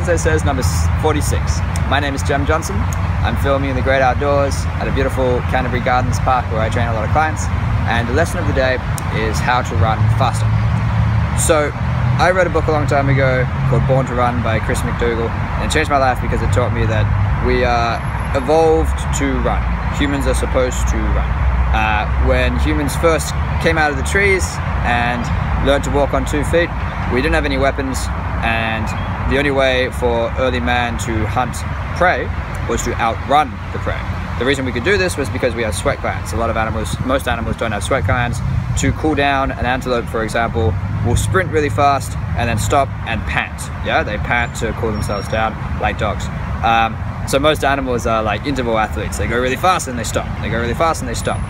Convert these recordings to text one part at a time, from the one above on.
Dante says number 46. My name is Jem Johnson. I'm filming in the great outdoors at a beautiful Canterbury Gardens park where I train a lot of clients. And the lesson of the day is how to run faster. So I read a book a long time ago called Born to Run by Chris McDougall, and it changed my life because it taught me that we are evolved to run. Humans are supposed to run. When humans first came out of the trees and learned to walk on 2 feet, we didn't have any weapons, and the only way for early man to hunt prey was to outrun the prey. The reason we could do this was because we have sweat glands. Most animals don't have sweat glands. To cool down, an antelope, for example, will sprint really fast and then stop and pant. Yeah, they pant to cool themselves down like dogs. So most animals are like interval athletes. They go really fast and they stop. They go really fast and they stop.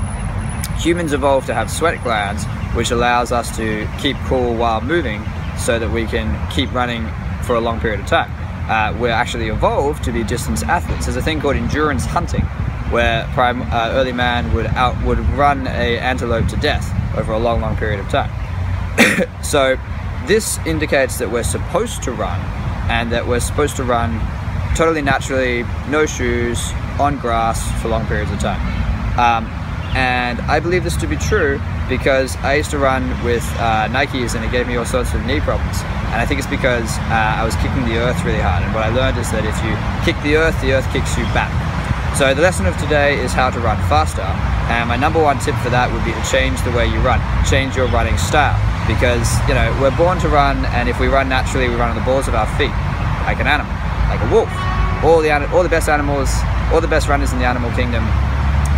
Humans evolved to have sweat glands, which allows us to keep cool while moving so that we can keep running for a long period of time. We're actually evolved to be distance athletes. There's a thing called endurance hunting, where early man would run an antelope to death over a long period of time. So this indicates that we're supposed to run, and that we're supposed to run totally naturally, no shoes, on grass for long periods of time. And I believe this to be true because I used to run with Nikes, and it gave me all sorts of knee problems. And I think it's because I was kicking the earth really hard. And what I learned is that if you kick the earth kicks you back. So the lesson of today is how to run faster. And my number one tip for that would be to change the way you run. Change your running style. Because, you know, we're born to run, and if we run naturally, we run on the balls of our feet, like an animal, like a wolf. All the best animals, all the best runners in the animal kingdom,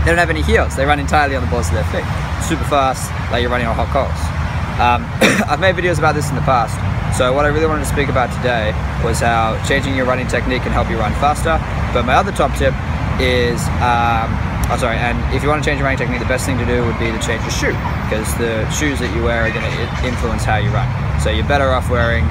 they don't have any heels. They run entirely on the balls of their feet. Super fast, like you're running on hot coals. I've made videos about this in the past. So what I really wanted to speak about today was how changing your running technique can help you run faster. But my other top tip is, and if you want to change your running technique, the best thing to do would be to change your shoe, because the shoes that you wear are going to influence how you run. So you're better off wearing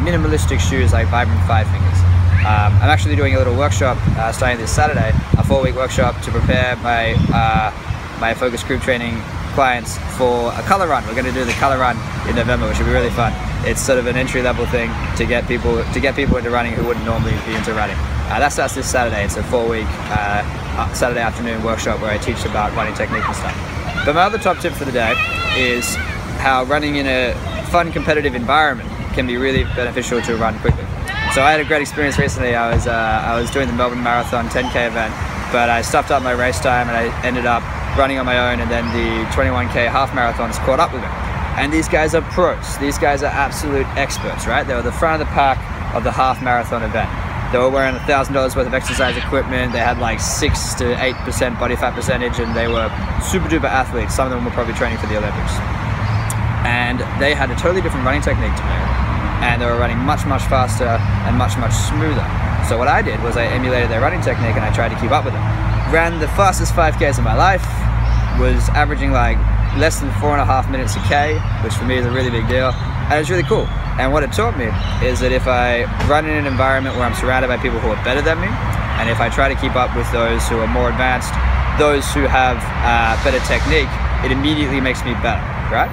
minimalistic shoes like Vibram 5 Fingers. I'm actually doing a little workshop starting this Saturday, a 4-week workshop to prepare my focus group training clients for a color run. We're going to do the color run in November, which will be really fun. It's sort of an entry-level thing to get people into running who wouldn't normally be into running. That starts this Saturday. It's a 4-week Saturday afternoon workshop where I teach about running technique and stuff. But my other top tip for the day is how running in a fun, competitive environment can be really beneficial to run quickly. So I had a great experience recently. I was doing the Melbourne Marathon 10K event, but I stuffed up my race time and I ended up running on my own, and then the 21K half marathons caught up with me. And these guys are pros. These guys are absolute experts, right? They were the front of the pack of the half marathon event. They were wearing $1,000 worth of exercise equipment. They had like 6 to 8% body fat percentage, and they were super duper athletes. Some of them were probably training for the Olympics. And they had a totally different running technique to me. And they were running much faster and much smoother. So what I did was I emulated their running technique, and I tried to keep up with them. Ran the fastest 5Ks of my life, was averaging like less than 4.5 minutes a K, which for me is a really big deal, and it's really cool. And what it taught me is that if I run in an environment where I'm surrounded by people who are better than me, and if I try to keep up with those who are more advanced, those who have better technique, it immediately makes me better, right?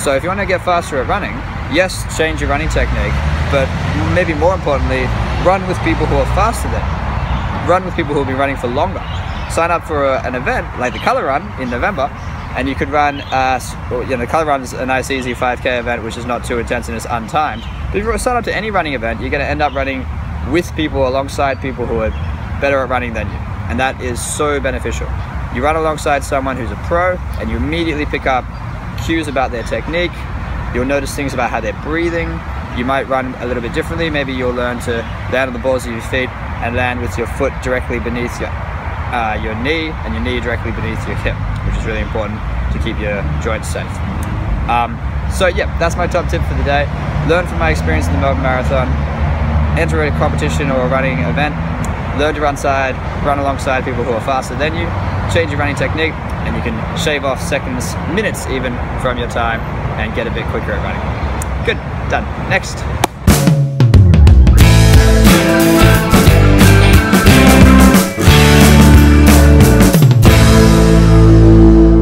So if you want to get faster at running, yes, change your running technique, but maybe more importantly, run with people who are faster than you. Run with people who will be running for longer. Sign up for an event like the Color Run in November, and you could run, the Color Run is a nice easy 5K event which is not too intense and is untimed. But if you sign up to any running event, you're going to end up running with people, alongside people who are better at running than you. And that is so beneficial. You run alongside someone who's a pro, and you immediately pick up cues about their technique. You'll notice things about how they're breathing. You might run a little bit differently. Maybe you'll learn to land on the balls of your feet and land with your foot directly beneath your knee, and your knee directly beneath your hip, which is really important to keep your joints safe. So yeah, that's my top tip for the day. Learn from my experience in the Melbourne Marathon. Enter a competition or a running event. Learn to run alongside people who are faster than you. Change your running technique, and you can shave off seconds, minutes even, from your time and get a bit quicker at running. Good, done. Next.